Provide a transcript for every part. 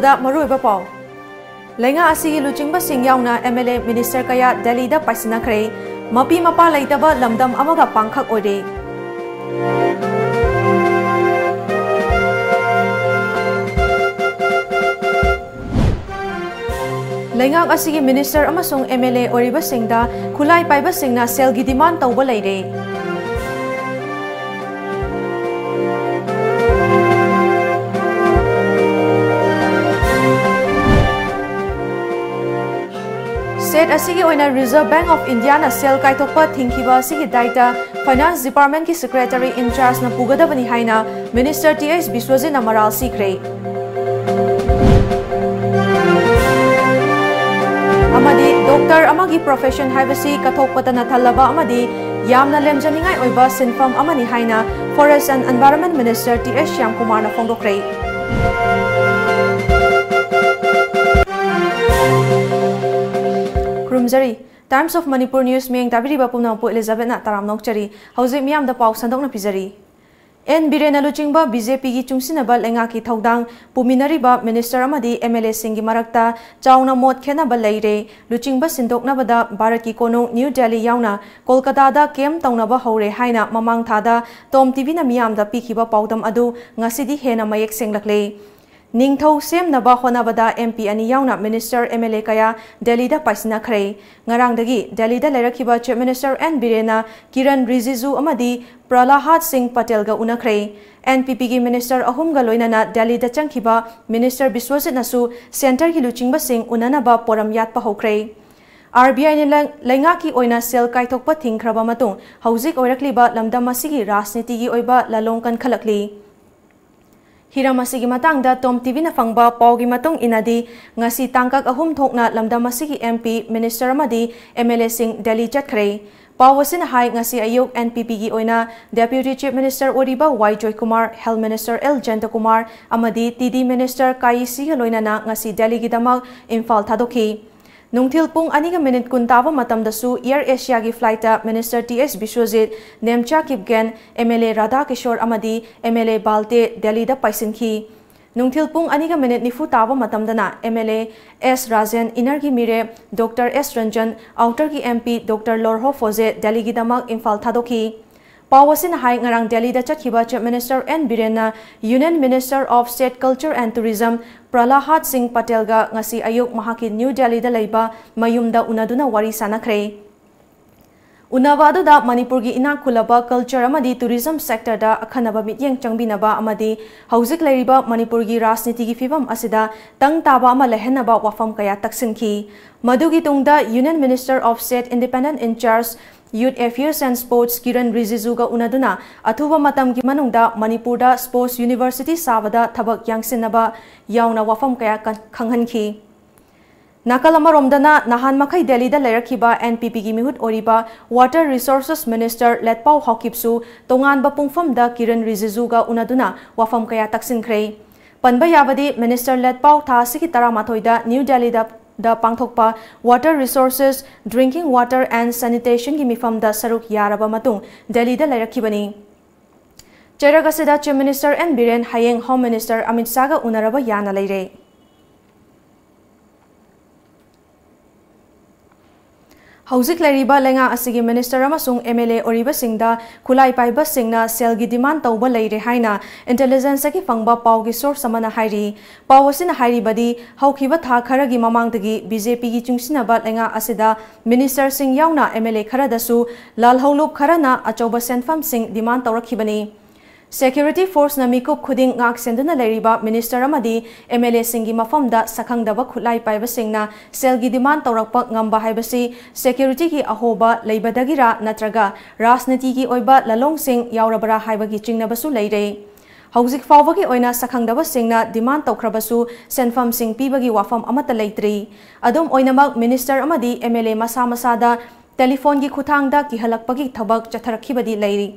Manipurda Maruiba Pau. Lenga asigi Lujingba Singh yauna MLA Minister kaya Delhi da pasinakre, mapi mapa laitaba lamdam amaga pangkhak oide. Lenga asigi Minister amasung MLA oriba Singhda khulai paiba Singhna selgi demand tauba leire. State asigi oina Reserve Bank of India na sel kaitokpa thingkiba asigi daita Finance Department ki Secretary in charge na pugadabani haina Minister T.S. Biswajit na maral sikre. Amadi Doctor amagi profession haibasi kathokpata na thalaba amadi yamna lemjaningai oiba sinfam amani haina Forest and Environment Minister T.S. Shyamkumar na phongdokre. Krumjari Times of Manipur News meng tabiri bapumna po Elizabeth na taram nokchari hauzik miyam da pau sandok na pizari en birena luchingba BJP gi chungsinaba lenga ki thodang puminari ba minister amadi MLA singi marakta chauna mot khena ba leire luchingba sindokna bada Bharat ki kono New Delhi yauna Kolkata da kem tauna ba hore haina mamang thada Tom TV na miyam da pikhiba paudam adu ngasidi hena mayek senglakle Ningthau sem naba honabada MP ani yauna Minister MLA kaya Delhi da paisina khare ngarang dagi Delhi da lerakhiba Chief Minister N Birena Kiran Rijiju amadi Pralahat Singh Patel ga unakhre NPP gi Minister ahum ga loinana Delhi da changkhiba Minister Biswajit nasu Center ki Luchingba Singh unana ba poram yat pa hokre RBI ni lenga ki oina sel kaithokpa thingkhraba matung hauzik oirakliba lamdam asigi rajniti gi oiba lalongkan khalakli Hiramasi gi matangda Tom TV na fangba pau gi matung inadi ngasi tangkak ahum thokna lamdamasi gi MP Minister amadi MLA Singh Delhi chatkhre pawasin hai ngasi ayuk NPP gi oina Deputy Chief Minister Oriba Y Joy Kumar Health Minister L Janta Kumar amadi TD Minister Kaisi loina na ngasi Delhi gi damak Imphal thadokhi Nungthil pung aniga minute kun tawa matamdasu Air Asia gi flighta Minister T.S. Biswajit Nemcha Kipgen MLA Radha Kishore amadi MLA Balte Delhi da paisinki Nungthil pung aniga minute nifu tawa matamdana MLA S Rajan Inner gi mire Dr. S Ranjan Outer gi MP Dr. Lorho Foze Delhi gi damak Imphal thadokhi Pawasin hai ngarang Delhi da chakhiba Chief Minister N Birena Union Minister of State Culture and Tourism Pralahat Singh Patel ga ngasi ayuk mahaki New Delhi da leiba mayumda unaduna wari sanakhre Unawadu da Manipur gi inak khulaba culture amadi tourism sector da akhanaba mityeng changbinaba amadi hauzik leiriba Manipur gi rajniti gi fibam asida tang taba ama lehenaba wafam kaya taksinki madugi tungda Union Minister of State Independent in charge Youth Affairs and Sports Kiran Rijiju ga unaduna athuba matam gi manungda Manipur da Sports University sabada thabak yangsinaba yauna wafam kaya khanghanki Nakalamaromdana nahan makai Delhi da lerakhiba NPP gi mihut oriba Water Resources Minister Letpau Hokipsu tongan ba pungfam da Kiran Rijiju ga unaduna wafam kaya taksinkhre panba yabadi Minister Letpau tha sigi taramathoi da New Delhi da pangthokpa Water Resources Drinking Water and Sanitation gi mifam da saruk yaraba matung Delhi da leirakhibani Cheragasida Chief Minister N Biren Hayeng Home Minister Amit Shah ga unaraba yana leire Hauzik leiriba lenga asigi Minister amasung MLA oriba Singhda khulai paiba Singhna selgi demand tauba leire haina intelligence ki fangba pau gi source samana hairi pawasin hairi badi haukhiba tha khara gi mamangdagi BJP gi chungsinaba lenga asida Minister Singh yauna MLA khara dasu lal haulup khara na achoba senfam Singh demand tawrakhibani Security Force na mikup khuding ngak senduna leiriba Minister amadi MLA Singhi mafamda sakhangdaba khulai paiba Singhna selgi demand tawrakpa ngamba haibasi security ki ahoba leibadagira natraga rajniti ki oiba lalong sing yaurabara haibagi chingnabasu leire hauzik fawbagi oina sakhangdaba Singhna demand tawkhrabasu senfam Singh pibagi wafam amata leitri adum oinamak Minister amadi MLA masa masada telephone gi khuthangda ki halakpagi thabak chatharakhibadi leiri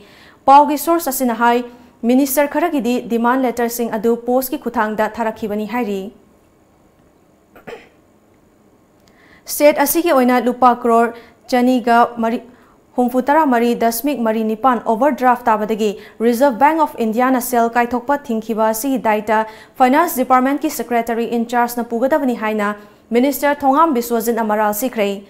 paugi source asina hai Minister Kharagidi demand letter sing adu post ki kuthangda tharakhibani hairi State asigi oina lupa crore chaniga Humfutara Mari Dasmik Mari Nipan overdraft tabadagi Reserve Bank of India na sel kaithokpa thingkiba si daita Finance Department ki Secretary in charge na pugadabani haina Minister Thongam Biswajit Amaral sikhrei.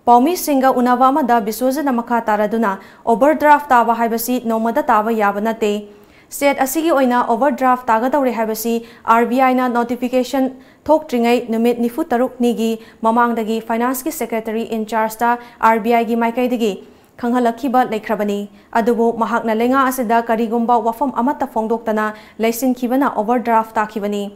Paumi Singa unava amada Biswajit Amakha taraduna overdraft taba haibasi nomada taba yaba nate. State asigi oina overdraft tagadawre haibasi RBI na notification thokdringai numit nifu taruk nigi mamangdagi Finance ki Secretary in charge ta RBI gi maikaidagi Kanghalakhiba Laikrabani, Adubu Mahakna Lenga Asida Karigumba Wafam Amata Fongdoktana, Laisin Kibana overdraft Takibani.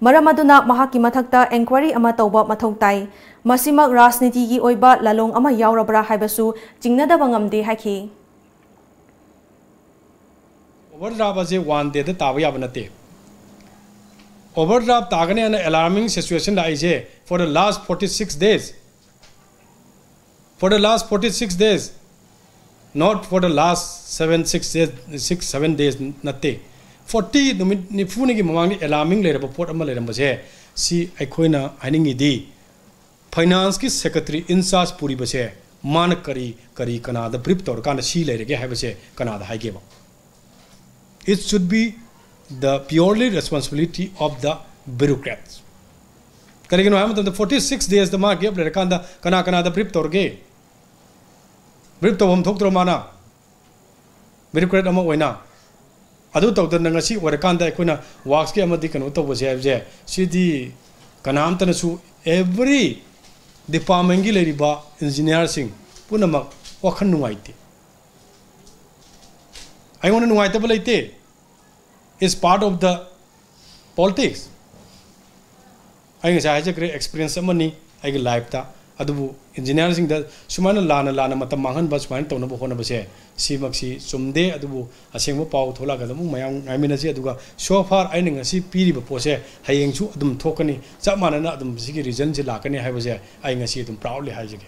Maramaduna Mahaki Matakta Enquiry Amatoba Matoktai, Masimak Rasnitigi Oiba Lalong Ama Yaurabra Haibasu, Jingnada Bangamde Haki. Overdraft was a 1 day the Tawayabanate. Overdraft Tagani an alarming situation that is for the last 46 days. For the last 46 days. Not for the last 7 days nate 40 nifuni mamang alarming later report amal base si aikoina haningi di finance ki secretary in charge puri base man kari kana the brief tor kana si later ge habase kana da haige ba. It should be the purely responsibility of the bureaucrats. Karigino ham the 46 days the mark ge kana the brief tor ge Brief to home talk to Mana. Very great amount wena. Adu talk to Nangasi or a Kanda Kuna Waski Amadikan Uto was there. See the Kanamtanasu every department Gilariba engineering Punamak Wakanuite. I want to know ability is part of the politics. I guess I had a great experience of money. I get life. Adu engineering that Sumana Lana Matamangan Bas went on Honabase, Simaxi, Sumde Adu, a single pow Tola, I mean, as Yaduga, so far I think a sea piri pose, Haying to Adum Tokani, Samana Nadum Siki Regenzi Lakani, I was there, I see them proudly Hajiki.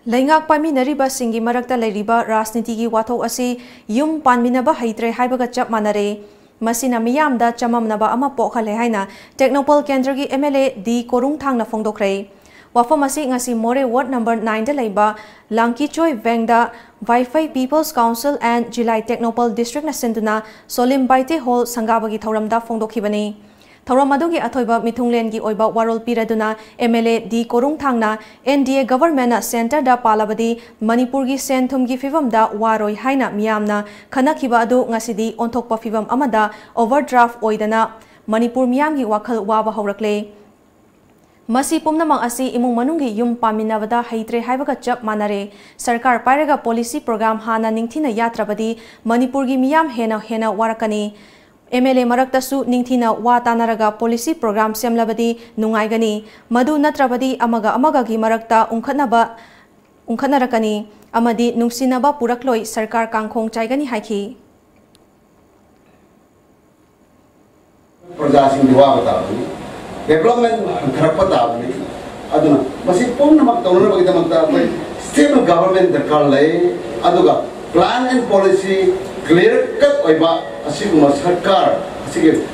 Laingak Paminariba Singi Marakta Leriba, Rasnitigi Wato Asi, Yum Panminaba Haitre Haibaga Chap Manare. Masina miyamda chamam naba ama pokhale haina Technopol Kendragi MLA di Korung Thang na Fongdokre. Wafamasi ngasi More Ward number 9 da leiba Langki Choi Vengda Wi-Fi People's Council and July Technopol District na senduna Solim Baite Hall Sangabagi Thauramda Fongdokhibani. Thauramadu gi athoiba mithunglen gi oiba warol piraduna MLA di Korung Thang na NDA government na center da palabadi Manipur gi senthum gi fivam da waroi haina miyamna khanakhiba adu ngasidi onthokpa fivam amada overdraft oidana Manipur miyam gi wakhal waba haurakle. Masi pumnamang asi imung manunggi yum paminabada haitre haibaga chap manare sarkar pairaga policy program hana ningthina yatrabadi Manipur gi miyam hena warakani. MLA Maraktasu Ningthina Watanaraga policy program semlabadi Nungaigani, Madu Natrabadi Amaga gi Marakta Unkanarakani, Amadi Nungsinaba Purakloi Sarkar Kangkong Chaigani Haiki. Projasing Diwabatabi, development Krapatabi, Aduna, Masipon Namakta, state of government the Karlay, Aduga, plan and policy. Clear cut oiba asiguma sarkar asig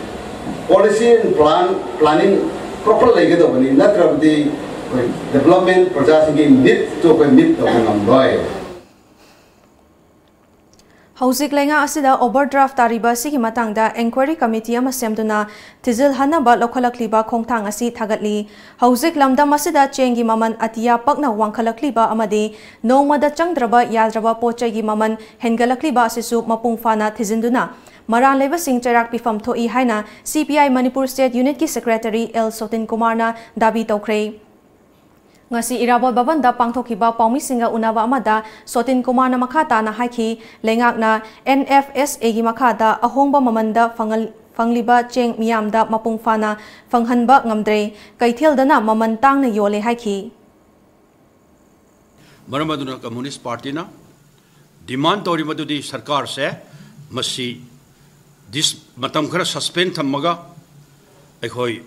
policy and planning proper lege do bani natrabdi development project gi meet to meet to ngamloi Hausik lenga asida overdraft tariba sigi matangda inquiry committee ama semduna tizil hanaba lokhalakliba khongthang asi thagatli hausik lamdam asida chengi maman atiya pakna wangkhalakliba amadi nongmada changdraba yadraba pochagi maman hengalakliba asisu mapungfana thizinduna maran leba sing charak pifam thoi haina CPI Manipur State Unit ki Secretary L Sotin Kumarna dabi tokhrei Ngasi Irabot Babanda pangthokiba paumi singa unawa amada Sotin Kumar na makhata na haiki lengak na NFSA gi makhada ahongba mamanda fangliba cheng miyamda mapungfana fanghanba ngamdre kaithel dana mamantang na yole haiki Maramaduna Communist Party na demand tori madudi sarkar se masi this matam khara suspend thamaga ekhoi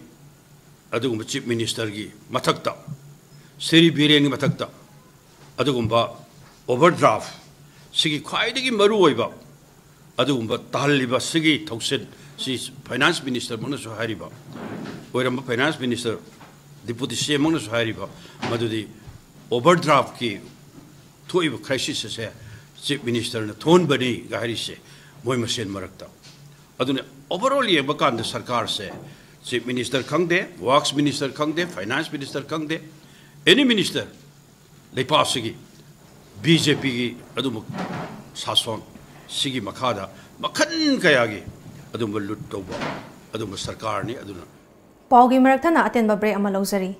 adugum chief minister gi mathakta Siri Bireng Matakta Adugumba overdraft Sigi Kwaidigi Maruiba Adugumba Taliba Sigi Toxid she finance minister Monasu Hariba where a finance minister deputy CM Monasu Hariba Madudi overdraft ki थोइब crisis से chief minister ने थोन बनी गाहरी से मोय मसेन मरकता अदुने overall ये बकान द सरकार से चीफ मिनिस्टर खंगदे वर्क्स मिनिस्टर खंगदे फाइनेंस मिनिस्टर खंगदे एनी मिनिस्टर लेपासगी बीजेपी की अदुम सासोन सिगी मखादा मखन कयागी अदुम लुट तौबा अदुम सरकार ने अदुना पाउगी मरकथना अतेनबा ब्रेक अमा लौजरी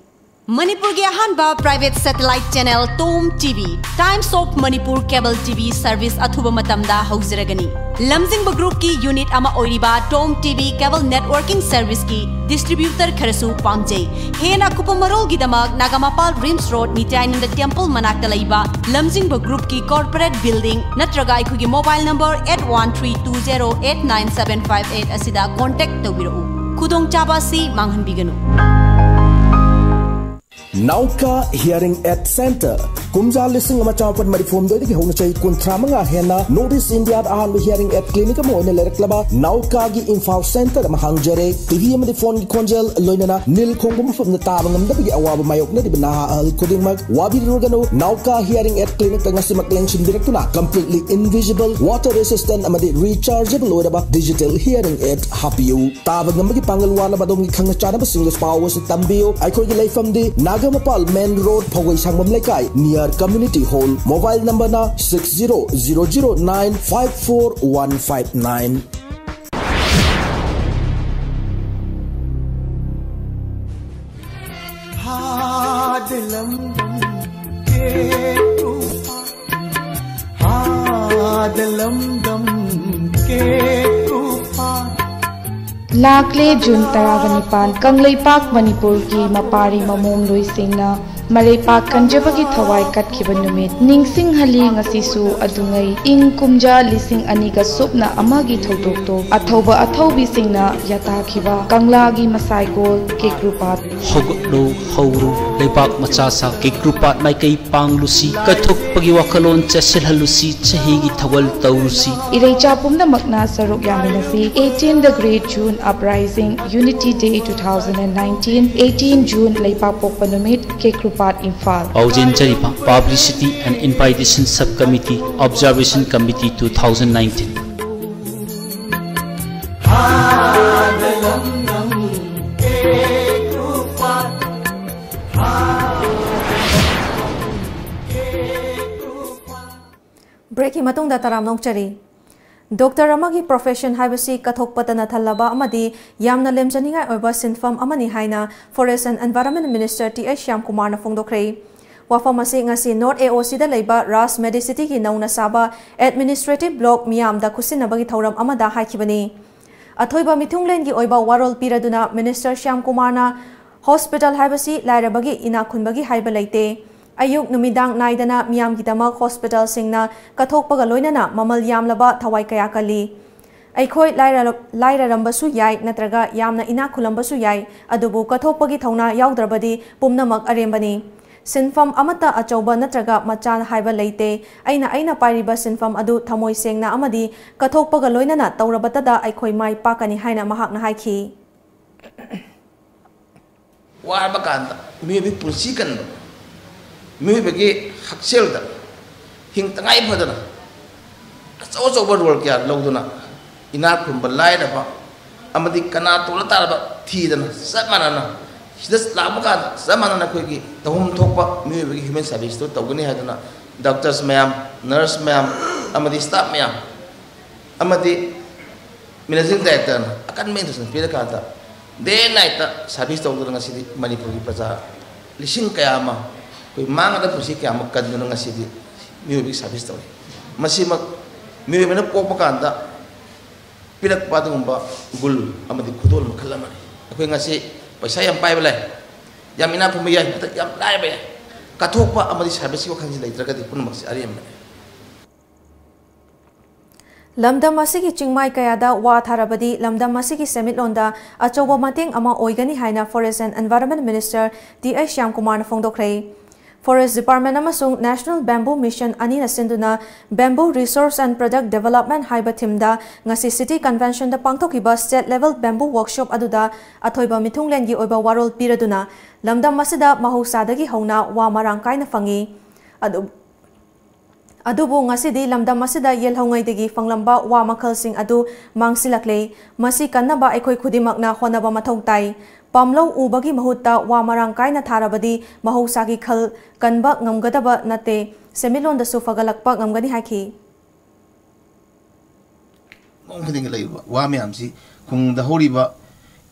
Manipur ki ahanba private satellite channel Tom TV Times of Manipur cable TV service athuba matamda hauziragani lamjingba group ki unit ama oiriba Tom TV cable networking service ki distributor kharasu pamjai hena kupamarol gi damak Nagamapal Rims Road Nityain the temple manakta laiba lamjingba group ki corporate building natraga ikhugi mobile number 8132089758 asida contact tawbiru khudong chaba si manghanbiganu Nauka Hearing Aid Center Kumja lising ama chawpan marifom doi ki hona chai kuntramanga hena Notice India ahan hearing aid clinic mo ine lereklaba Nauka gi Infal Center ma hangjare TV ma di phone gi konjel loinana nil khongum fum na tabangam da gi awaba mayok na di bana al kuding mag wabi rogano Nauka Hearing Aid Clinic ngasi maklenshin directuna completely invisible water resistant ama di rechargeable oda digital hearing aid hapiu tabangam gi pangalwana badong gi khangna chana ba single power se tambio ai khoi gi leifam di Nagamapal Main Road Phogoi Sangmam Laikai near Community Hall mobile number na 6000954159 Lakle Jun Taravanipan Kanglaipak Manipur ki mapari mamom loisingna Maraipak kanjabagi thawai katkiba numit Ningsing hali ngasisu adungai ing kumja lising aniga supna amagi thodokto athauba athaubi singna yatakhiba kanglagi masaigol kekrupat hoglo hauru leipak machasa kekrupat mai kai panglusi kathuk pagi wakalon chesil halusi chehigi thawal taurusi Ireicha pumna makna saruk yaminasi 18 the Great June Uprising Unity Day 2019 18 June leipak pokpanumit kekrupat Infal Aujin Jaripa Publicity and Invitation Subcommittee Observation Committee 2019 Breaking matungda taram nongchari Doctor amagi profession haibasi kathokpatana thalaba amadi yamna lemjaningai oiba sinfam amani haina Forest and Environment Minister T.A. Shyam Kumar na phongdokhrei wafam asi ngasi North AOC da leiba Ras Medicity ki nauna saba administrative block miyam da khusinabagi thauram amada haikibani athoiba mithunglen gi oiba warol piraduna Minister Shyam Kumar na hospital haibasi lairabagi ina khunbagi haiba leite Ayuk numidang naidana miyam gidama hospital singna kathokpaga loinana mamal yamlaba thawai kaya kali aikhoi laira rambasu yai natraga yamna ina khulambasu yai adubu kathokpagi thauna yaudrabadi pumnamak arembani sinfam amata achauba natraga machan haiba leite aina pairiba sinfam adu thamoi sengna amadi kathokpaga loinana tawrabatada aikhoi mai pakani haina mahakna haikhi wa bakanta mi bi pulsikan mi bagi haksel da hing tangai phadana so role kya logduna ina kum balai da ba amadi kana tola tar ba thi dana samanana sidas lamuka samanana koi gi tahum thokpa mi bagi human service to tawgani hadana doctors mayam nurse mayam amadi staff mayam amadi managing director akan maintenance pira ka ta day night service tawgana ngasi Manipur gi praja lising kaya ma koi mang ada pusi kya makan nung ngasi di music service tau masih mak music mana kok makan tak pilak patung ba gul amadi kudol makalam ni koi ngasi paisa yang pai belai yang ina pembayar yang lain bayar kathok pa amadi service ko khanji lai terkati pun maksi ariam Lamdam asigi chingmai kayada wa tharabadi lamdam asigi semitlonda achoba mateng ama oigani haina Forest and Environment Minister T.A. Shyam Kumar na phongdokhrei Forest Department amasung National Bamboo Mission ani na sinduna Bamboo Resource and Product Development haiba thimda ngasi City Convention da pangthokiba state level bamboo workshop aduda athoiba mithunglen gi oiba warol piraduna lamdam masida mahousadagi hauna wa marang kaina fangi अदुबो ngasi lamdam masida yelhongaidagi fanglamba wa makhalsing adu mangsilakle masi kannaba aikoi khudimakna honaba mathau tai pamlo ubagi mahutta wa marang kaina tharabadi mahosagi khal kanba ngamgadaba nate semilon da su fagalakpa ngamgani haki mong khading lai wa myamsi kung da horiba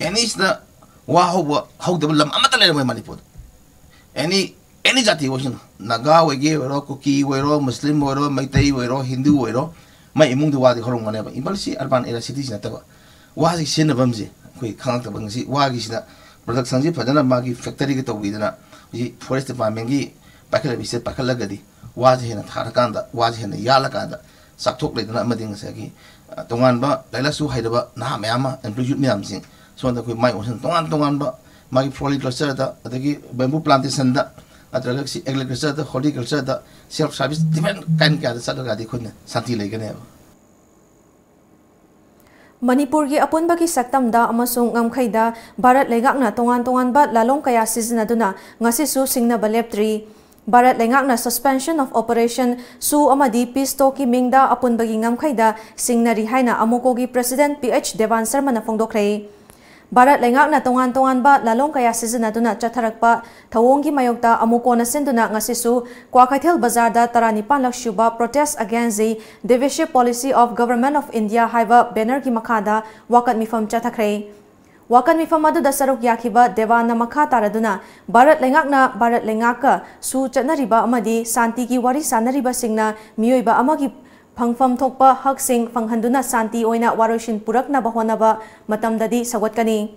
enis na wa hoba hawdab lam amata lai Manipur any jati washin naga wege wero kuki wero muslim wero maitai wero hindu wero mai imung duwa di horong mane ba imbalsi urban area cities na taba wa si sin bamje koi khang ta bangsi wa gi sina production ji phadana magi factory gi tobi dana ji forest department gi pakala bi se pakala gadi wa ji na thar kanda wa ji na yala kanda sakthok le dana amading sa gi tongan ba laila su haidaba na mayama employee myam sing so da koi mai osan tongan ba magi floriculture da adagi bamboo plantation da agriculture da horticulture da self service different kind ka da sadga di khun santi legane Manipur gi apunba ki saktam da amasung ngamkhaida Bharat legakna tongan ba lalong kaya sizinaduna ngasi su singna baleptri Bharat legakna suspension of operation su amadi pisto ki mingda apunba gi ngamkhaida singnari haina amuko gi president PH Devan Sharma na phongdokre Bharat lengakna tongan ba lalong kaya sizinaduna chatharakpa thawonggi mayokta amukona senduna ngasisu Kwakaithel Bazar da 35 lakh shuba protest against the divisive policy of government of India haiba banner gi makhada wakat mifam chathakre wakat mifam adu da saruk yakhiba Devana makha taraduna Bharat lengaka su chatnariba amadi santi gi wari sanariba singna miyoiba amagi phangfam thokpa haksing phanghanduna santi oina waroshin purakna bahonaba matamdadi sawatkani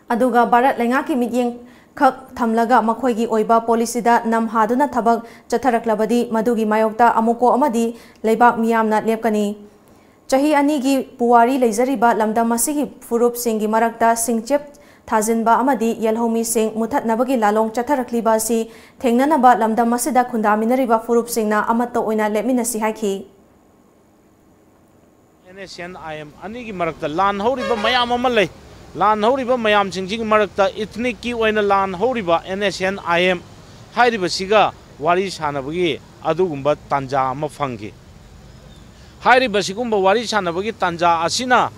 aduga Bharat lengaki midyeng khak thamlaga makhoigi oiba policy da namhaduna thabak chatharaklabadi madugi mayokta amuko amadi leibak miyamna lepkani chahi ani gi puwari leizariba lamdam masigi furup singi marakta singchep Thajinba amadi yelhomi sing muthatnabagi lalong chatharakliba si thengnanaba lamdam masida khundaminariba furup singna amato oina lepminasi haiki NSNIM ani gi marakta lan horiba mayam amalai lan horiba mayam singjing marakta ethnic ki oina lan horiba NSNIM hairiba siga wari sanabagi adugumba tanja ama phangi hairiba sigumba wari sanabagi tanja asina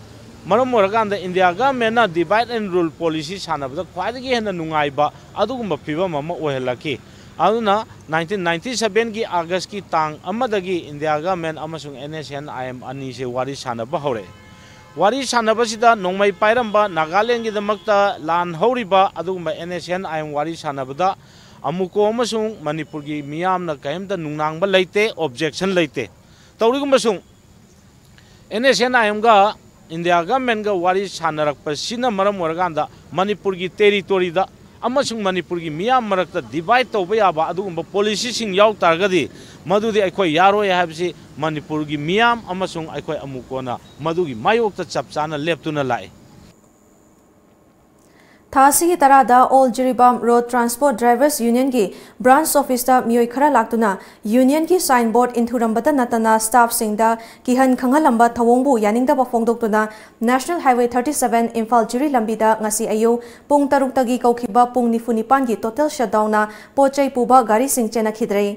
Maram Moraganda India government divide and rule policy sanabda khwadagi hena nungaiba adugumba phibam ama ohelaki aduna 1997 gi August ki tang amadagi India government amasung NSNIM ani se wari sanaba hore wari sanaba sida nongmai pairamba Nagaland gi damakta lan horiba adugumba NSNIM wari sanabda amuko amasung Manipur gi miyamna kaimda nungnangba leite objection leite tawrigumba sung NSNIM ga India government ga wari sanarakpa sina maram waraganda Manipur gi territory da amasung Manipur gi miyam marakta divide tawba yaba adugumba policy sing yaw targadi madudi aikoi yaroi habsi Manipur gi miyam amasung aikoi amukona madugi mayokta chapchana leptuna lai Thasi tarada All Jiribam Road Transport Drivers Union ki branch office ta miyoi khara laktuna union ki signboard inthurambata natana staff singda kihan khangalamba thawongbu yaningda ba phongdoktuna National Highway 37 Imphal Jiri lambida ngasi ayu pung taruk tagi kaukhiba pung nifunipan gi total shutdown na pochai puba gari sing chena khidrei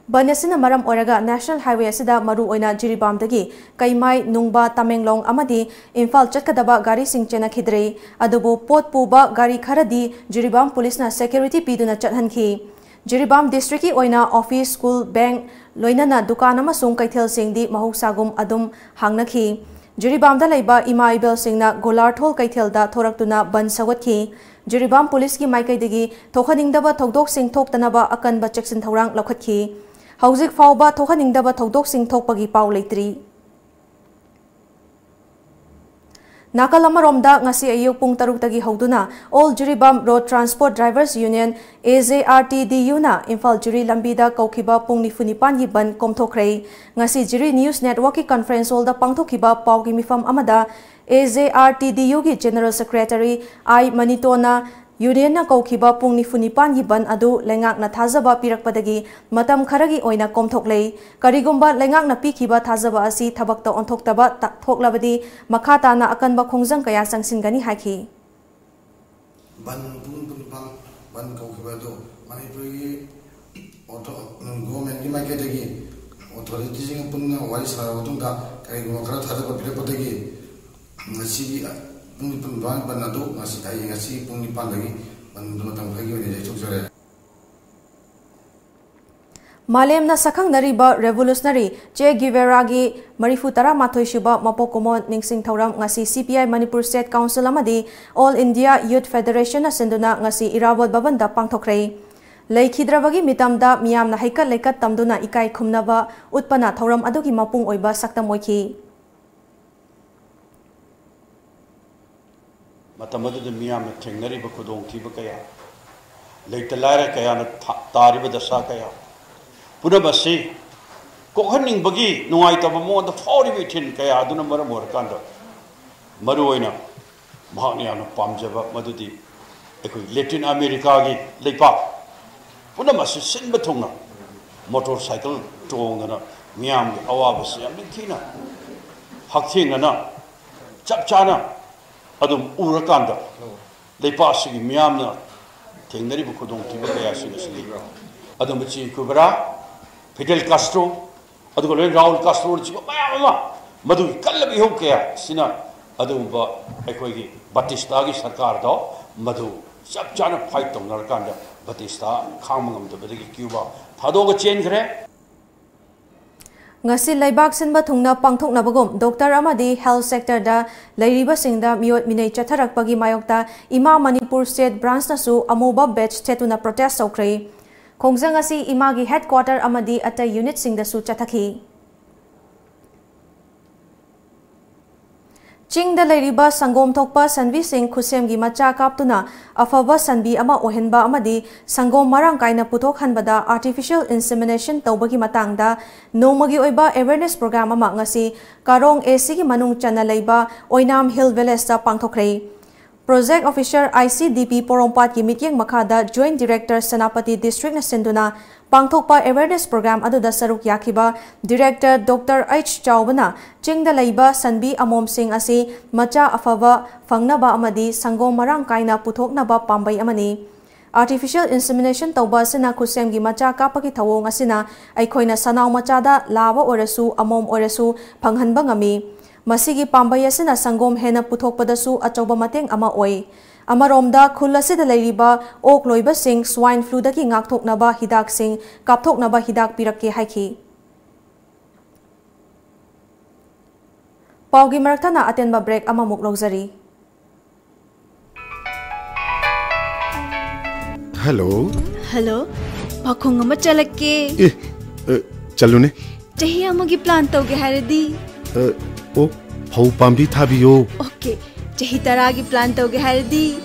Banyasina maram oraga National Highway asida maru oina Jiribam dagi kaimai nungba Tamenglong amadi Imphal chatkadaba gari sing chena khidrei adubu pot puba gari kharadi Jiribam police na security piduna chathanki Jiribam district ki oina office school bank loinana dukan amasung kaithel singdi mahoksagum adum hangnakhi Jiribam da leiba ima ibel singna golarthol kaithelda thoraktuna ban sawatki Jiribam police ki maikaidagi thokhaningdaba thokdok sing thoktanaba akanba cheksin thorang lokhatki Hauzik fauba thokhaningdaba thokdok sing thokpagi pau leitri Nakalama romda ngasi ayuk pung taruk tagi hauduna All Jiribam Road Transport Drivers Union AJRTDU na Imphal Jiri lambida kaukhiba pung nifunipan gi ban komthokhrei ngasi Jiri News Network ki conference hall da pangthokhiba pau gi mifam amada AJRTDU gi General Secretary I Manitona Union na kaukhiba pung nifunipan gi ban adu lengak na thazaba pirakpadagi matam kharagi oina komthoklei karigumba lengak na pikhiba thazaba asi thabakta onthoktaba thoklabadi makhata na akanba khongjang kaya sangsingani haki ban pung pang ban kaukhiba do Manipuri auto government gi market gi authorities punna wari sara watungda kai go khara thada ko bile patagi ngasi gi pungni pun ban banadu ngasi kai ngasi pungni pan lagi bandu matang phagi ne chok jare Malem na sakhang nariba revolutionary Che Guevara gi Marifu Tara Mathoi Shuba Mapokomo Ningsing Thauram ngasi CPI Manipur State Council amadi All India Youth Federation na senduna ngasi Irawat Bhavan da pangthokhrei Leikhidravagi mitamda miyamna haikat leikat tamduna ikai khumnaba utpana thauram adugi mapung oiba saktam oikhi matamadu de miyamna thengnari ba khudong thiba kaya leitalare kaya na tariba dasa kaya punabasi kokhaning bagi nuai ta mo da fori bithin kaya aduna maram or kanda maruoina mahania na pamjaba madudi ekoi Latin America gi leipak punamasi sinba thongna motorcycle tongana miyam gi awabasi am khina hakthina na chapchana adum urakanda leipasi gi miyam na thengnari bu khudong tiba kaya sinasli adum chi kubra Fidel Castro adu ko Raul Castro chi mayam ma madu kallabi ho kaya sina adum ba ekoi gi Batista gi sarkar do madu chapchana fight tongna kanda Batista khangmangam to bedagi Cuba thadoga chen khre ngasi laibak sinba thungna pangthokna bagum doctor amadi health sector da lairiba singda miot minei chatharak pagi mayokta ima Manipur State branch na su amoba batch tetuna protest sokhrei khongjang asi ima gi headquarter amadi atai unit singda su chathaki Ching da lairiba sangom thokpa sanvi sing khusem gi macha kaptuna afaba sanbi ama ohenba amadi sangom marang kaina puthok hanbada artificial insemination tawbagi matangda nomagi oiba awareness program ama ngasi karong AC gi manung chana leiba oinam hill village ta pangthokrei project officer ICDP porompat gi mityeng makhada joint director Senapati district na senduna pangthokpa awareness program aduda saruk yakhiba director Dr. H Chawbana chingda leiba sanbi amom sing asi macha afaba fangnaba amadi sangom marang kaina puthoknaba pambai amani artificial insemination tawba sina khusem gi macha kapaki thawong asina aikhoina sanaw macha da laba orasu amom orasu phanghanba ngami masigi pambai asina sangom hena puthokpadasu achoba mateng ama oi Amaromda Kulasida Lairiba Ok Loiba Sing Swine Flu Daki Ngaktok Naba Hidak Sing Kaptok Naba Hidak Pirake Haiki Paugi Maraktana Atenba Break Ama Muklogzari Hello Hello Pakong ama chalake Chalune Chahi amagi plan tawge haradi Oh Phau pambi thabiyo Okay Chahi taragi plan tawge haradi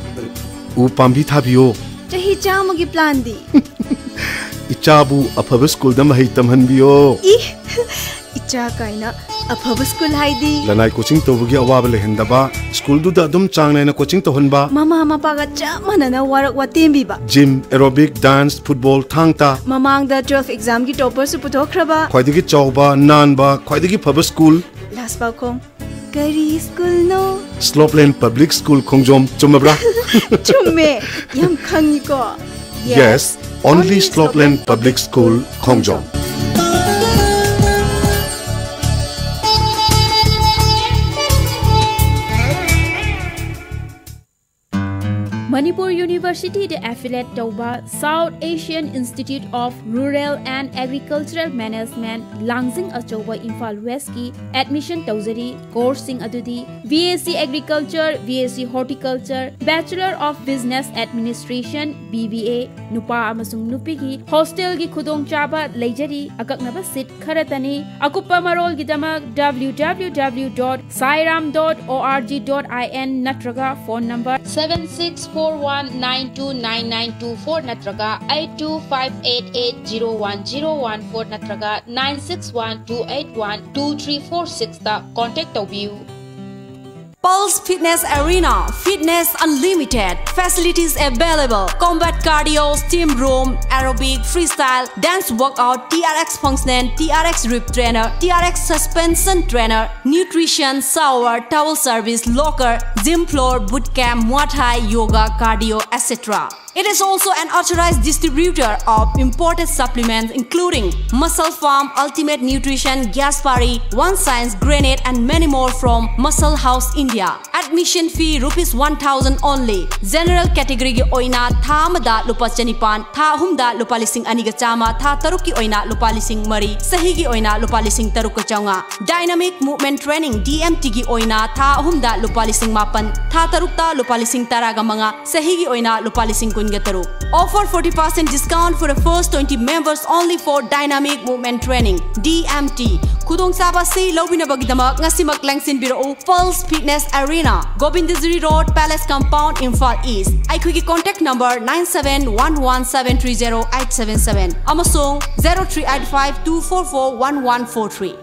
U pambi thabiyo Chahi chamagi plan di Ichabu afaba school da mahai tamhanbiyo Icha kaina afaba school haidi Lanai coaching tawgi awaba lehendaba school du da dum changnai na coaching tohonba Mama paga chamana na warak watembi ba gym aerobic dance football thangta Mamang da 12 exam gi topper su puthokraba khwaidagi chawba nanba khwaidagi phaba school last ba khong Kari school no Slopeland Public School Khongjom chumabra chumme yam khangi ko Yes only Slopeland Public School Khongjom Manipur University the affiliate Tauba South Asian Institute of Rural and Agricultural Management Langjing Achoba Imphal West ki admission Tauzari course sing adudi BSc Agriculture BSc Horticulture Bachelor of Business Administration BBA Nupa amasung nupi ki hostel ki khudong chaba leijari akaknaba seat kharatani akupa marol ki damak www.sairam.org.in natraga phone number 7641929924 natraga 8258801014 natraga 9612812346 ta contact tawbiu Pulse Fitness Arena, Fitness Unlimited, facilities available, combat cardio, steam room, aerobic, freestyle, dance workout, TRX function, TRX rip trainer, TRX suspension trainer, nutrition, shower, towel service, locker, gym floor, bootcamp, Muay Thai, yoga, cardio, etc. It is also an authorized distributor of imported supplements including Muscle Farm, Ultimate Nutrition, Gaspari, One Science, Grenade and many more from Muscle House, India. Admission fee ₹1,000 only. General category gi oina tha amada lupa chanipan, tha ahumda lupa lising aniga chama, tha taruk ki oina lupa lising mari, sahi gi oina lupa lising taruk ka chaunga. Dynamic Movement Training DMT gi oina tha ahumda lupa lising mapan, tha tarukta lupa lising taraga manga, sahi gi oina lupa lising kun ga taruk. Offer 40% discount for the first 20 members only for Dynamic Movement Training DMT. Kudong saba si lobina bagidamak ngasimak langsin biro Pulse Fitness Arena, Gobindazuri Road, Palace Compound, Imphal East. I quick contact number 9711730877 amasong 038524411143.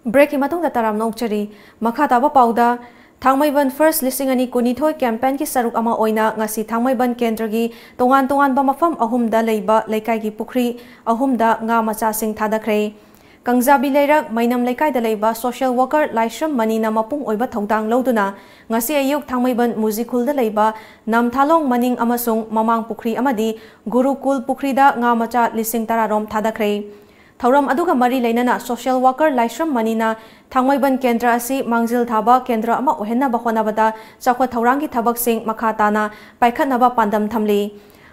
Break imatong dataram nokchari makhataba pauda Thangmaiban First Listing Ani Kunithoi campaign ki saruk ama oina ngasi Thangmaiban Kendra gi tongan ba mafam ahumda leiba laikai gi pukri ahumda nga macha sing thadakre. Kangzabi leirak mainam laikai da leiba social worker Laishram Manina mapung oiba thongtang loduna ngasi ayuk Thangmaiban Muzikul da leiba namthalong maning amasung mamang pukri amadi Gurukul pukri da nga macha lising tararom thadakre. Thauram aduga mari leinana social worker Laishram Manina Thangmaiban Kendra asi Mangzil Thaba Kendra ama ohenna bahonabada chakwa thaurangi thabak sing makhatana paikhatnaba pandam thamli.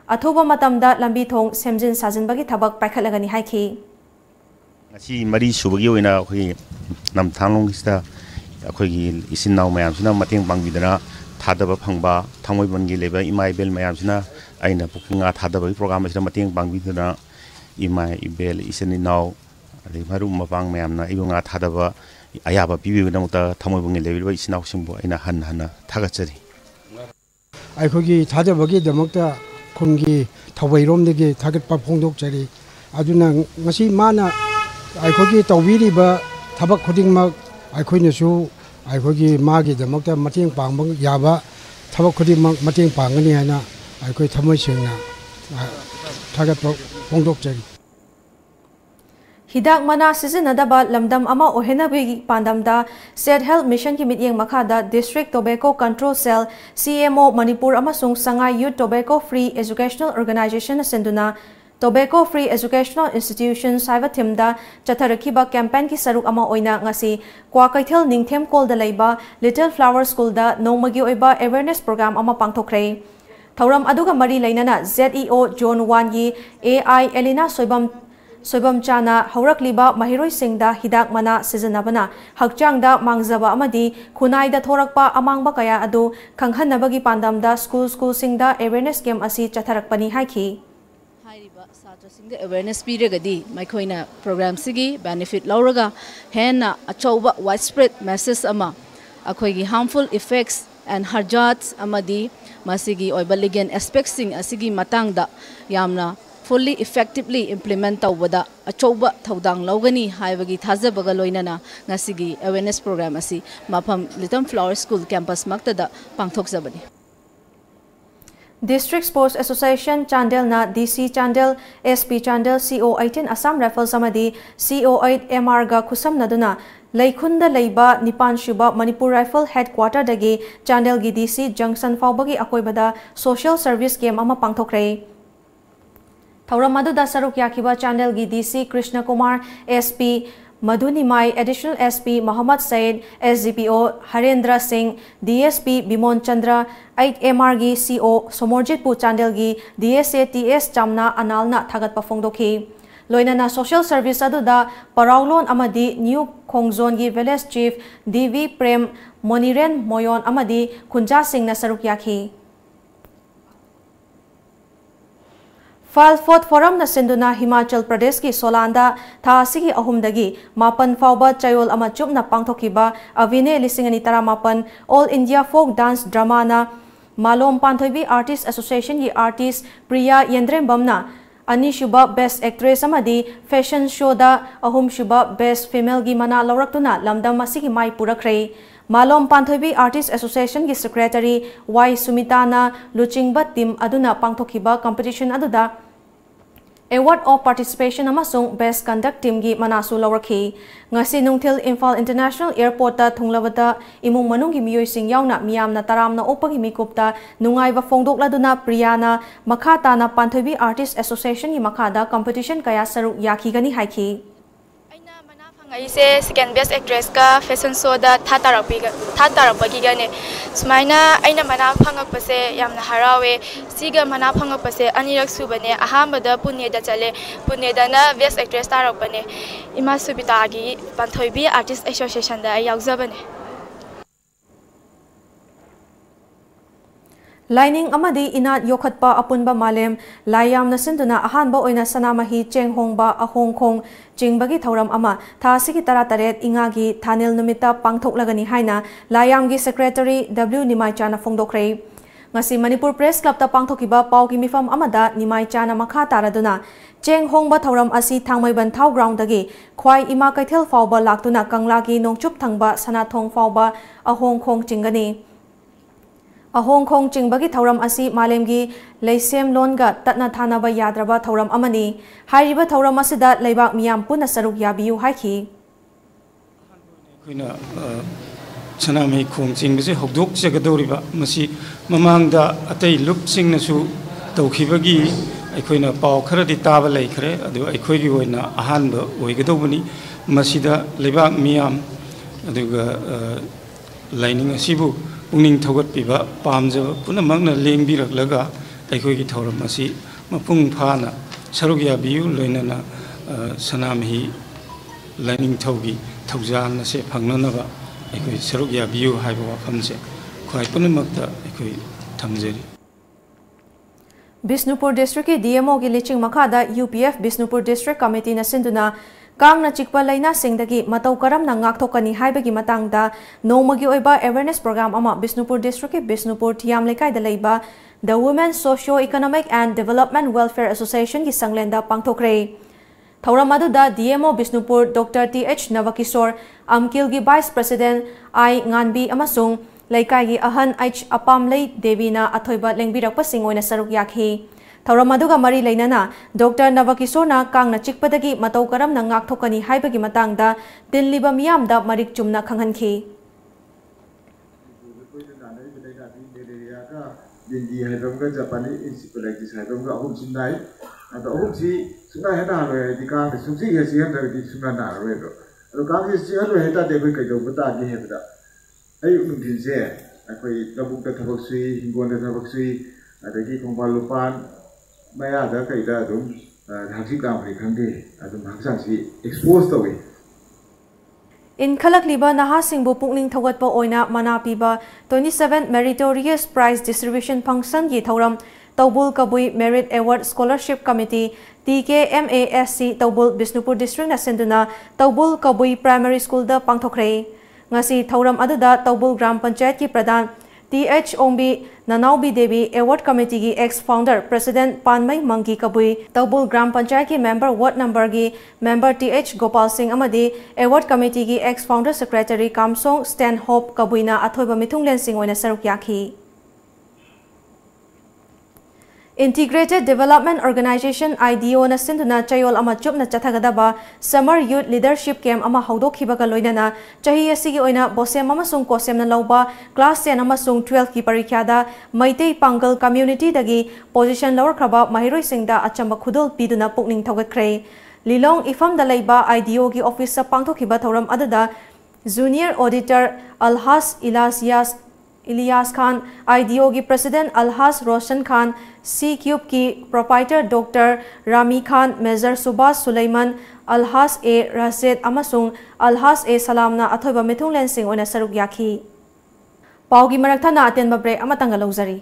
Athoba matamda lambi thong semjin sajinbagi thabak paikhatlagani haiki. Ngasi mari subagi oina khoi namthanglong sida akhoi isin naw mayam sina mateng pangbidana thadaba phangba Thangmaiban gi leba imaibel mayam sina aina pukinga thadaba program sida mateng pangbidana imai ibel isini naw ade marum mapang mayam na ibunga thadaba ayaba pibiगदमता Thangmaiban level isinaw simbo aina hanna thagachari aikogi thadabagi damakta khungi thawairom de thagat pa phongdok chari aduna ngasi mana aikogi tawiriba thabak khudingma aikoina su aikogi magi damakta mateng pangbang yaba thabak khudingma mateng pangani hana aikoi thamoi sengna thagat pa phongdok chari Hidak mana sizinadaba lamdam ama ohenabigi pandamda State Health Mission ki mityeng makhada District Tobacco Control Cell CMO Manipur amasung Sangai Youth Tobacco Free Educational Organization senduna Tobacco Free Educational Institution saiba thimda chatharakiba campaign ki saruk ama oina ngasi Kwakaithel Ningthem Kol da leiba Little Flower School da nongmagi oiba awareness program ama pangthokre. Thauram aduga mari leinana ZEO John 1 gi AI Elina Soibam Chana Haurakliba Mahiroi Singda Hidak Mana Sijanabana Hakchangda Mangjaba Amadi Kunaida Thorakpa Amangba Kaya Adu Kanghanabagi Pandamda School Singda Awareness Game Asi Chatharakpani Haiki Hairiba Satra Singda Awareness Piragadi Maikoina Program Sigi Benefit Lauraga Hena Achauba Widespread Message Ama Akoigi Harmful Effects and Harjats Amadi Masigi Oibaligan Aspecting Asigi Matangda Yamna fully effectively implement tawada achoba thaudang logani haibagi thajabaga loinana ngasigi awareness program asi mafam Little Flower School campus maktada pangthokjabani. District Sports Association Chandel na DC Chandel SP Chandel CO18 Assam Rifles amadi CO8 MR ga khusam naduna Laikunda leiba Nipan Shuba Manipur Rifle Headquarter dagi Chandel gi DC Junction faubagi akoibada social service game ama pangthokre. Thauramadu da saruk yakiba Chandel gi DC Krishna Kumar SP Madhunimai Additional SP Muhammad Said SGPO Harendra Singh DSP Bimon Chandra 8 MR gi CO Somorjitpu Chandel gi DSATS Chamna Analna Thagat Pafongdokhi Loinana social service aduda Paraulon amadi New Khongzon gi village chief DV Prem Moniren Moyon amadi Kunja Singh na saruk yakhi File 4th Forum na sinduna Himachal Pradesh ki Solanda tha asigi ahumdagi mapan fauba chayol ama chup na pangthokiba Avine lisingani tara mapan All India Folk Dance Drama na Malom Panthoibi Artist Association ki artist Priya Yendrembam na Ani Shuba Best Actress amadi Fashion Show da ahum Shuba Best Female gi mana lawraktuna lamdam asigi mai purakre Malom Panthoibi Artist Association ki Secretary Y Sumitana Lamjingba team aduna pangthokiba competition aduda Award of Participation amasung Best Conduct Team gi manasu lawrakhi ngasi nungthil Imphal International Airport ta thunglawata imung manung gi miyoi sing yauna miyamna taramna opagi mikupta nungaiba fongdokladuna Priyana makhata na Panthoibi Artist Association gi makhada competition kaya saruk yakhigani haiki Aise second best actress ka fashion show da thatarapagi gane sumaina aina mana phangak pase yamna harawe siga mana phangak pase anirak subane ahambada punne da chale punne da na best actress tarapane ima subita gi Panthoibi Artist Association da yaujabane Lining amadi inat yokhatpa apunba malem layam na sinduna ahanba oina sanamahi chenghongba ahongkhong jingbagi thauram ama thasigi tarataret ingagi thanil numita pangthoklagani haina layamgi secretary W Nimai Chana fongdokre ngasi Manipur Press Club ta pangthokiba paugi mifam amada Nimai Chana makha taraduna chenghongba thauram asi thangmaiban thau ground dagi khwai ima kaithel fawba laktuna kanglagi nongchup thangba sanathong fawba ahongkhong chingani Ahongkhong jingbagi thauram asi malemgi leisem longa tatna thanaba yadraba thauram amani hairiba thauram asida leibak miyam puna saruk yabiu haiki kuina sanami khong jingbase hokdok jagadoriba masi mamangda atei luk singnasu tawkhibagi aikoina paw kharadi taba leikhre adu aikoigi oina ahanba oigadobani masida leibak miyam aduga lining asibu Puning Togot Piba, Pamja, Punamagna Ling Biraklaga, Aikogi Tauramasi, Mapung Pana, Sarugia Biu, Lenana, Sanamhi, Lining Togi, Tauzan, Se Panganava, Aiko Sarugia Biu, Haiba Pamse, Quai Punamakta, Aiko Tamzeri. Bisnupur District DMO gi liching makada UPF Bisnupur District Committee na sinduna Kang na chikpa laina singdagi matau karam na ngakthokani haibagi matangda nomagi oiba awareness program ama Bisnupur District Bisnupur Thiam Lekai da leiba the Women Socio-Economic and Development Welfare Association gi sanglenda pangthokre Thauram aduda DMO Bisnupur Dr. TH Navakishore Amkil gi Vice President I Nganbi amasung Leikai gi ahan H Apamlei Devina athoiba lengbirakpa singoina saruk yakhi Tauramaduga Mari Lainana, Dr. Navakishona Kang na chikpadagi matau karam na ngakthokani haibagi matangda Dinliba miyamda marik chumna khanghanki. Dindi haibamga Japani encephalitis haibamga ahum sinai atau ahum si sungai hena re di kang sungsi ya sian dari di sungai na re ro. Ado kang si sian re heta de koi kajo bata gi hebda. Ai nungdin se akoi labuk ta thabak sui hinggon ta thabak sui adagi khongpal lupan Maya da kaida dum hangsi kamri khangde adum hangsang si expose tawi In Khalakliba Naha Singbu Pukning Thogatpa Oina Manapiba 27 Meritorious Prize Distribution Function gi Thauram Taubul Kabui Merit Award Scholarship Committee TKMASC Taubul Bisnupur District na senduna Taubul Kabui Primary School da pangthokre ngasi Thauram aduda Taubul Gram Panchayat ki Pradhan TH Ombi Nanaubi Devi Award Committee ki ex-founder President Panmai Mangi Kabui Taubul Gram Panchayat ki member ward number ki member TH Gopal Singh amadi Award Committee ki ex-founder Secretary Kamsong Stanhope Kabuina athoiba mithunglen sing oina saruk yakhi Integrated Development Organization IDO na sinduna chayol ama chupna chathagadaba Summer Youth Leadership Camp ama haudokhibaga loinana chahi asigi oina bosem amasung kosem na lauba class 10 amasung 12 ki parikyada Maitei Pangal community dagi position lower kraba mahiroi singda achamba khudul piduna pukning thogatkre Lilong ifam da leiba IDO gi office sa pangthokhiba thoram adada Junior Auditor Alhas Ilyas Khan, IDO की President Alhas Roshan Khan, C-Cube की Proprietor Dr. Rami Khan, Major Subhas Sulaiman, Alhas A. Rasid Amasung, Alhas A. Salamna athoiba mithunglen sing oina saruk yakhi. Paugi marakta na aten babre amatanga lauzari.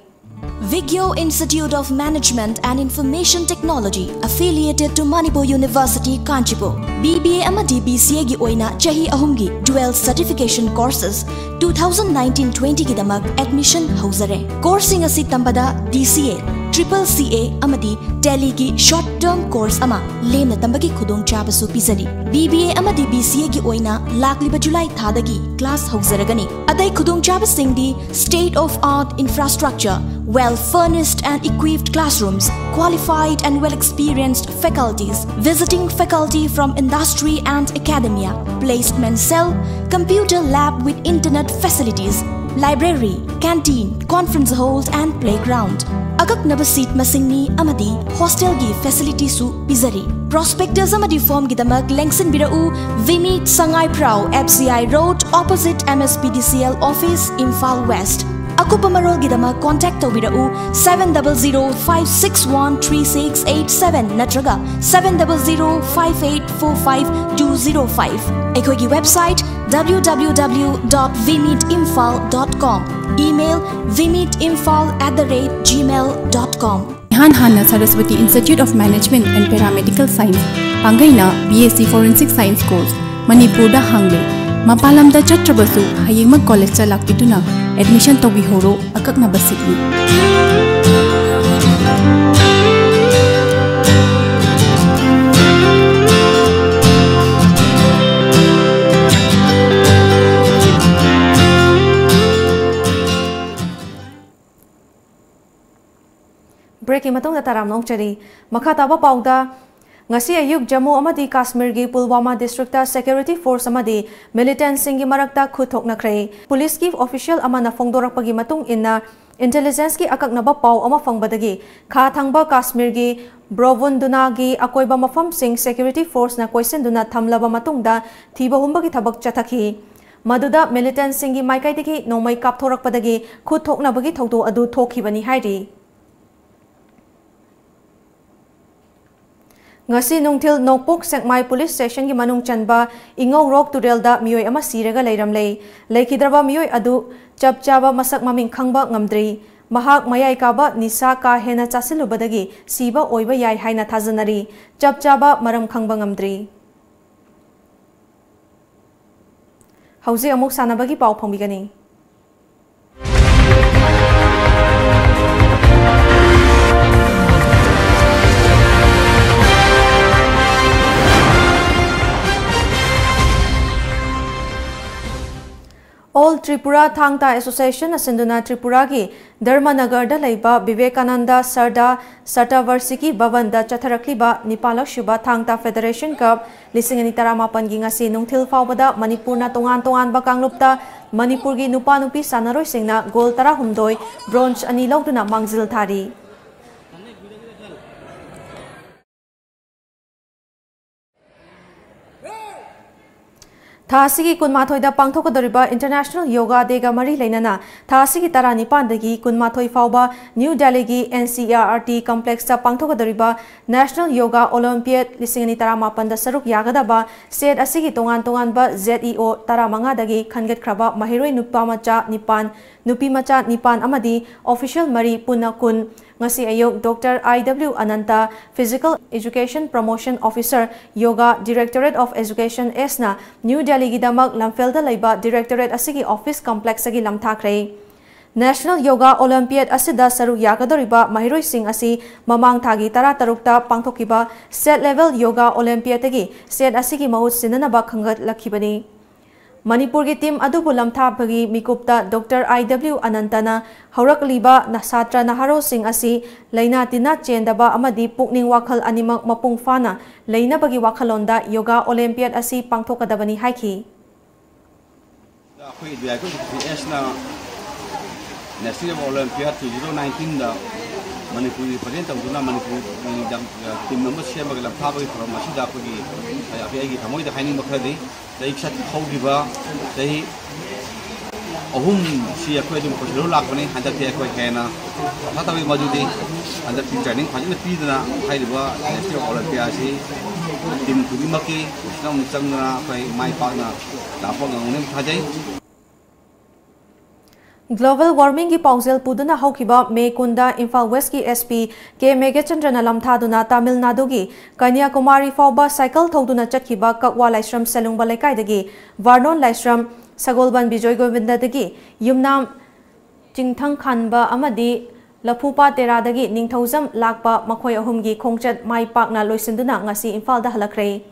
Vigyo Institute of Management and Information Technology affiliated to Manipur University, Kanchipur. BBA amadi BCA gi oina chahi ahumgi dual certification courses 2019-20 ki damak admission hauzare. Coursing asi tambada DCA CCCA amadi Delhi ki short term course ama lemna tambagi khudong chabasu pizari BBA amadi BCA gi oina lakliba July thadagi class hawzaragani adai khudong chabasingdi state of art infrastructure, well furnished and equipped classrooms, qualified and well experienced faculties, visiting faculty from industry and academia, placement cell, computer lab with internet facilities, library, canteen, conference hall and playground. Akaknaba seat masingni amadi hostel gi facility su pizari. Prospectors amadi form gidamak lengsen birau Vimit Sangai Prau FCI Road opposite MSPDCL office Imphal West. Akupa marol gidama contact tawbirau 700-561-3687 natraga 700-5845-205. Ekogi website www.vimitimphal.com. Email vimitimphal@gmail.com. Hanna Saraswati Institute of Management and Paramedical Science Pangaina BSc Forensic Science course Manipurda hangle Mapalamda Chatrabasu Hayima College Lakituna admission to bihoro akakna basitni. Breaking matong da taram nong chari makha taba pauda ngasi ayuk Jammu amadi Kashmir gi Pulwama district ta security force amadi militant singi marakta khuthok nakrai police ki official amana phongdorak pagi matung inna intelligence ki akaknaba pau ama fangbadagi kha thangba Kashmir gi Brovunduna gi akoiba mafam sing security force na question duna thamlaba matung da thiba humba gi thabak chathaki maduda militant singi maikai degi nomai kapthorak padagi khuthokna bagi thaudo adu thokhibani hairi ngasi nungthil nokpok sekmai police station gi manung chanba ingau rok turelda mioi ama siraga leiramlei leikidraba mioi adu chapchaba masak maming khangba ngamdri mahak mayai kaba nisa ka hena chasilubadagi siba oiba yai haina thajanari chapchaba maram khangba ngamdri hauji amuk sanabagi pau phongbigani All Tripura Thangta Association asinduna Tripura gi Dharmanagar da leiba Vivekananda Sarda Satavarshiki Bhavan da chatharakliba Nipalak Shuba Thangta Federation Cup 2018 gi ngasi nungthil faubada Manipur na tongan ba kanglupta Manipur gi nupa nupi sanaroi singna goal 16 bronze ani lawduna mangzil thari Thasigi kunmathoi da pangthokadoriba International Yoga Day ga mari leinana thasigi tarani pandagi kunmathoi fauba New Delhi gi NCERT complex ta pangthokadoriba National Yoga Olympiad 2018 da saruk yagadaba set asigi tongan ba ZEO taramanga dagi khangat khraba mahiroi nupa macha nipan nupi macha nipan amadi official mari punna kun ngasi ayok Dr. IW Ananta Physical Education Promotion Officer Yoga Directorate of Education esna New Delhi gi damak lamfelda leiba Directorate asigi office complex agi lamthakhrei National Yoga Olympiad asida saru yagadoriba mahiroi sing asi mamang thagi tara tarukta pangthokiba state level Yoga Olympiad agi set asigi mahut sinanaba khangat lakhibani Manipur gi team adubu lamthapagi mikupta Dr. IW Anantana haurakliba nasatra naharo sing asi leina tina chendaba amadi pukning wakhal animak mapung fana leina bagi wakhalonda Yoga Olympiad asi pangthokadabani haiki National Olympiad 2019 da Manipuri present tawduna Manipuri team number share maglam thabagi from masida pagi api thamoi da hainin makhadi dai chat khawgiba dai ahum si akwai dum khoslo lakbani handa te akwai khena thatawi majudi handa training phajina pidana haiba National Olympiad si team tugimaki usnam changna akwai mai pauna lapong ngune thajai Global warming ki pausel puduna haukiba me kunda Imphal West ki SP ke Megachandra lamthaduna Tamil Nadu gi Kanyakumari fauba cycle thoduna chatkiba Kakwa Laisram Selungba Lekai dagi Varnon Laisram Sagolban Bijoy Govinda dagi Yumnam Jingthang Khanba amadi Lapupa Teradagi Ningthauzam Lakpa Makhoi Ahumgi Khongchat Mai Pakna Loisinduna ngasi Imphal da halakre.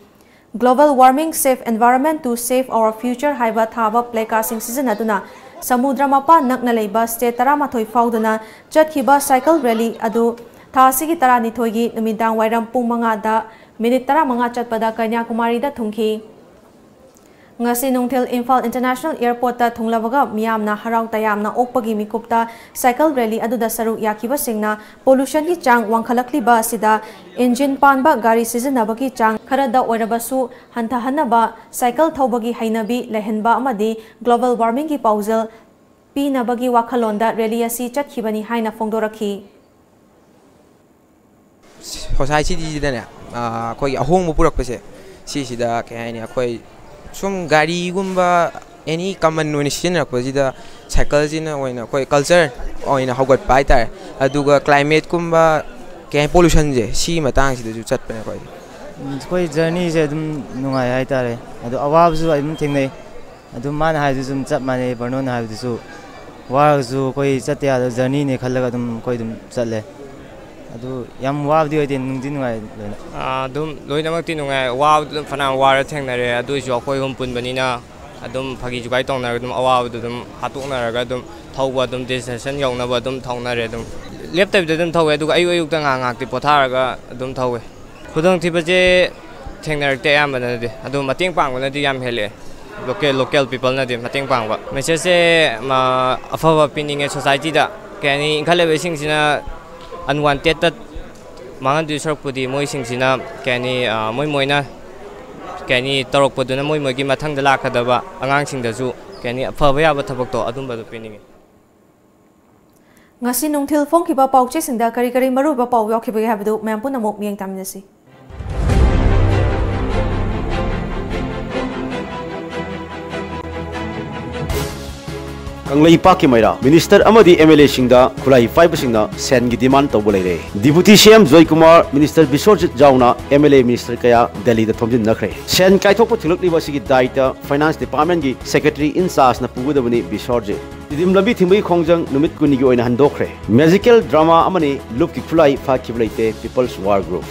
Global Warming Safe Environment to Save Our Future haiba thaba placasting season aduna Samudra Mapa nakna leiba state taramathoi fauduna chatkhiba cycle rally adu thasigi taranithoigi numidang wairam pung manga da minute 15 chatpada Kanyakumari da thungki. Ngasi nungthil Imphal International Airport ta thunglavaga miyamna harau tayamna okpagi mikupta cycle rally aduda saru yakhiba singna pollution ki chang wangkhalakliba sida engine panba gari sizinabagi chang kharada oirabasu hantahanaba cycle thobagi hainabi lehenba amadi global warming ki pausal pinabagi wakhalonda rally asi chathibani haina phongdorakhi. Society didane koi ahong mupurakpase sida kaini akoi sum gari gumba any common notion rakpasida cycle jina oina koi culture oina hogat pai tar aduga climate kumba ke pollution je si matang sida ju chatpane koi journey je dum nungai hai tare adu awab ju adum thingnei adu man hai ju sum chap mane banon hai ju war ju koi chatya journey ne khalaga dum koi dum chatle adu yam wab di oide nung din ngai loina dum loina mak tin ngai wab dum fana war thengnare adu jo khoi hum pun banina adum phagi jugai tongna dum awab dum hatukna raga dum thauba dum decision yongna ba dum thongnare dum leptab dum thawe adu ayu ayuk ta ngak ti potharaga dum thawe khudang thibaje thengnar te yam bana de adu mating pangna di yam hele local people na de mating pangba message ma afawa pinning society da kani inkhale besing sina unwanted that mangan du sorok pudi moi sing sina kani moina kani torok poduna moi gi mathang da lakadaba angang sing da ju kani phaba ya ba thabak to adum ba pining ngasi nungthil phongkiba pauche singda kari kari maru ba pau yakhiba habdu mempu namok mieng tamnasi Kanglai Paki Maira, Minister Amadi MLA Singda, Kulai Fiber Singda, Sen gi demand to bolere. Deputy CM Joy Kumar, Minister Bisorjit Jauna, MLA Minister Kaya, Delhi the Thomjin Nakre. Sen Kaitoko Tilukli Wasigi Daita, Finance Department gi Secretary in SAS na Pugudabani Bisorjit. Didim Labi Timbi Kongjang, Numit Kunigo in Handokre. Musical drama Amani, Luki Kulai Fakiblate, People's War Group.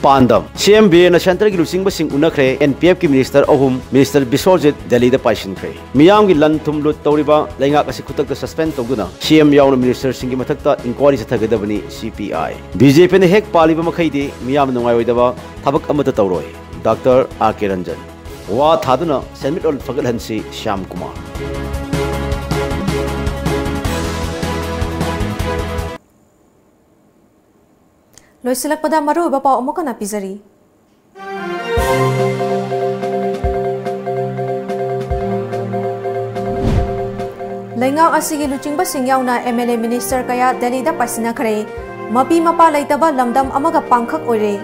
Pandam, CMB na Center gi Lusing Basing Unakre, NPF ki Minister Ohum, Minister Bisorjit, Delhi the Paisin Kre. Miyam gi Lan Tumlut Tauriba, Lenga kasi kutak da suspend toguna. CM yaw na Minister Singi Matakta, inquiry sa tagadabani CPI. BJP ne hek paliba makhaidi, Miyam nungay waydaba, tabak amata tauroy. Dr. R.K. Ranjan. Wa thaduna, Senmit ol Fagalhansi, Shyam Kumar. Loisilak pada maru ba pau amuka na pizari. Lengaw asigi luchingba singyaw na MLA Minister kaya Delhi da pasina kare. Mapi mapa laitaba lamdam amaga pangkhak oire.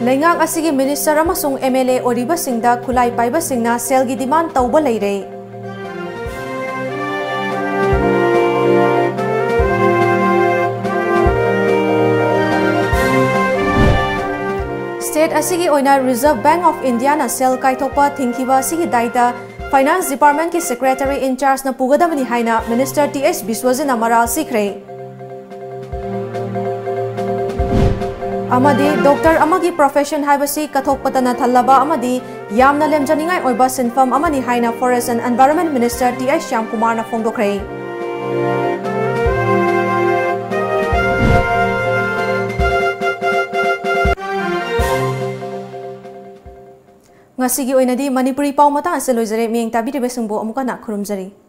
Lengang asigi Minister amasung MLA oriba singda kulai paiba singna selgi demand tauba leire. State asigi oina Reserve Bank of India na sel kaitokpa thingkiba asigi daita Finance Department ki Secretary in charge na pugadamani haina Minister T.S. Biswajit amaral sikre. Amadi Doctor amagi profession haibasi kathok patana thalaba amadi yamna lemjaningai oiba sinfam amani haina Forest and Environment Minister T.S. Shyam Kumar na phongdokre. Ngasigi oinadi Manipuri pau mata ase loizare mieng tabi de besungbo amuka na khurumjari.